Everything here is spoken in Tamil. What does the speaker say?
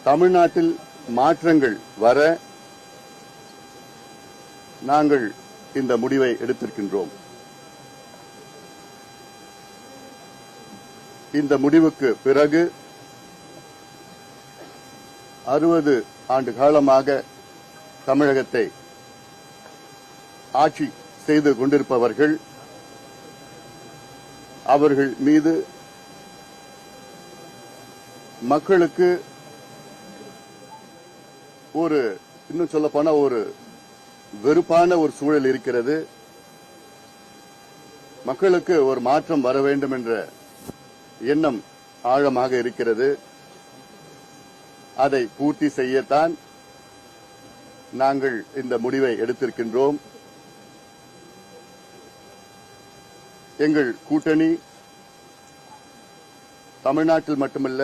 தமிழ்நாட்டில் மாற்றங்கள் வர நாங்கள் இந்த முடிவை எடுத்திருக்கின்றோம். இந்த முடிவுக்கு பிறகு 60 ஆண்டு காலமாக தமிழகத்தை ஆட்சி செய்து கொண்டிருப்பவர்கள் அவர்கள் மீது மக்களுக்கு இன்னும் சொல்லப்போனா ஒரு வெறுப்பான ஒரு சூழல் இருக்கிறது. மக்களுக்கு ஒரு மாற்றம் வர வேண்டும் என்ற எண்ணம் ஆழமாக இருக்கிறது. அதை பூர்த்தி செய்யத்தான் நாங்கள் இந்த முடிவை எடுத்திருக்கின்றோம். எங்கள் கூட்டணி தமிழ்நாட்டில் மட்டுமல்ல